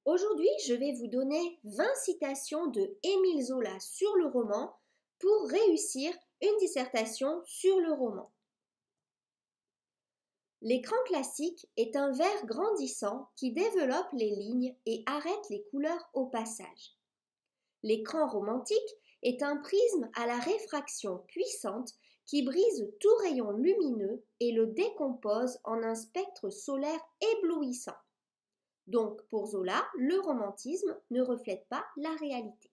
Aujourd'hui, je vais vous donner 20 citations de Émile Zola sur le roman pour réussir une dissertation sur le roman. L'écran classique est un verre grandissant qui développe les lignes et arrête les couleurs au passage. L'écran romantique est un prisme à la réfraction puissante qui brise tout rayon lumineux et le décompose en un spectre solaire éblouissant. Donc, pour Zola, le romantisme ne reflète pas la réalité.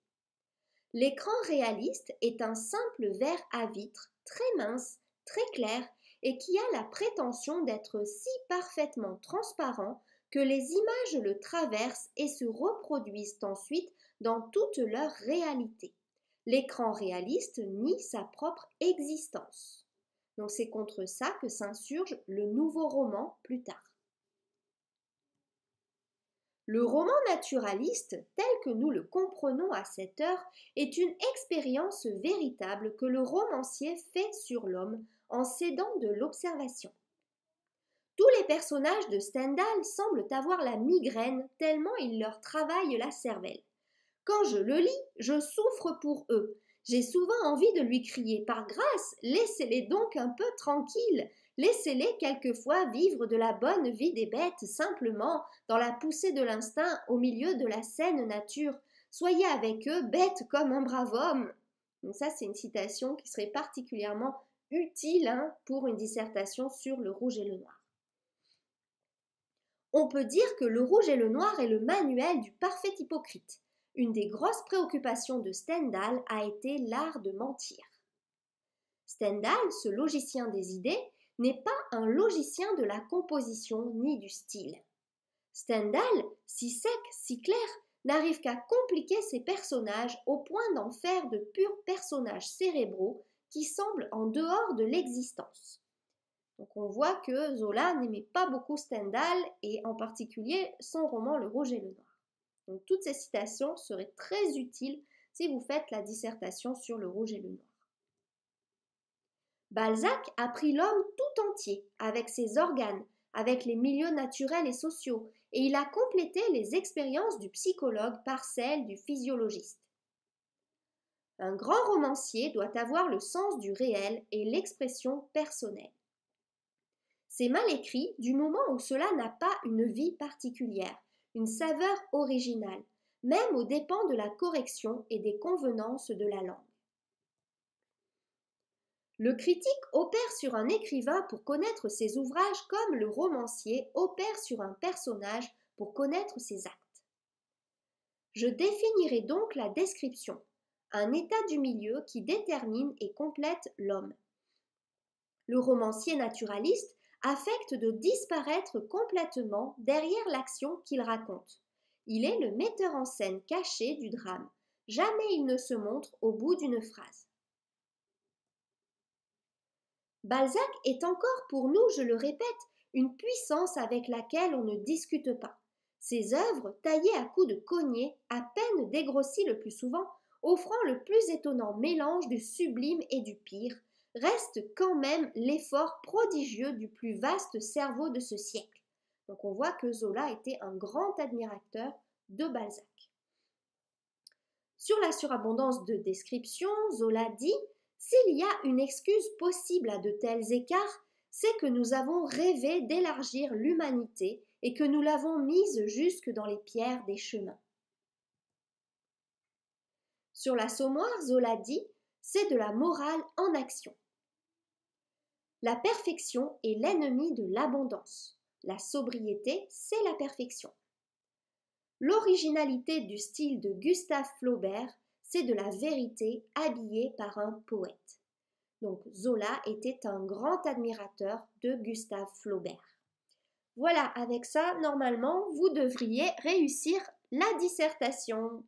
L'écran réaliste est un simple verre à vitre, très mince, très clair, et qui a la prétention d'être si parfaitement transparent que les images le traversent et se reproduisent ensuite dans toute leur réalité. L'écran réaliste nie sa propre existence. Donc c'est contre ça que s'insurge le nouveau roman plus tard. Le roman naturaliste, tel que nous le comprenons à cette heure, est une expérience véritable que le romancier fait sur l'homme en s'aidant de l'observation. Tous les personnages de Stendhal semblent avoir la migraine tellement il leur travaille la cervelle. Quand je le lis, je souffre pour eux. J'ai souvent envie de lui crier « Par grâce, laissez-les donc un peu tranquilles !» Laissez-les quelquefois vivre de la bonne vie des bêtes, simplement, dans la poussée de l'instinct, au milieu de la saine nature. Soyez avec eux, bêtes comme un brave homme. Donc ça, c'est une citation qui serait particulièrement utile pour une dissertation sur le rouge et le noir. On peut dire que le rouge et le noir est le manuel du parfait hypocrite. Une des grosses préoccupations de Stendhal a été l'art de mentir. Stendhal, ce logicien des idées, n'est pas un logicien de la composition ni du style. Stendhal, si sec, si clair, n'arrive qu'à compliquer ses personnages au point d'en faire de purs personnages cérébraux qui semblent en dehors de l'existence. Donc on voit que Zola n'aimait pas beaucoup Stendhal et en particulier son roman Le Rouge et le Noir. Donc toutes ces citations seraient très utiles si vous faites la dissertation sur Le Rouge et le Noir. Balzac a pris l'homme tout entier, avec ses organes, avec les milieux naturels et sociaux, et il a complété les expériences du psychologue par celles du physiologiste. Un grand romancier doit avoir le sens du réel et l'expression personnelle. C'est mal écrit du moment où cela n'a pas une vie particulière, une saveur originale, même aux dépens de la correction et des convenances de la langue. Le critique opère sur un écrivain pour connaître ses ouvrages comme le romancier opère sur un personnage pour connaître ses actes. Je définirai donc la description, un état du milieu qui détermine et complète l'homme. Le romancier naturaliste affecte de disparaître complètement derrière l'action qu'il raconte. Il est le metteur en scène caché du drame. Jamais il ne se montre au bout d'une phrase. Balzac est encore pour nous, je le répète, une puissance avec laquelle on ne discute pas. Ses œuvres, taillées à coups de cognée, à peine dégrossies le plus souvent, offrant le plus étonnant mélange du sublime et du pire, restent quand même l'effort prodigieux du plus vaste cerveau de ce siècle. Donc on voit que Zola était un grand admirateur de Balzac. Sur la surabondance de descriptions, Zola dit « S'il y a une excuse possible à de tels écarts, c'est que nous avons rêvé d'élargir l'humanité et que nous l'avons mise jusque dans les pierres des chemins. » Sur l'assommoir, Zola dit « C'est de la morale en action. » La perfection est l'ennemi de l'abondance. La sobriété, c'est la perfection. L'originalité du style de Gustave Flaubert, c'est de la vérité habillée par un poète. Donc Zola était un grand admirateur de Gustave Flaubert. Voilà, avec ça, normalement, vous devriez réussir la dissertation.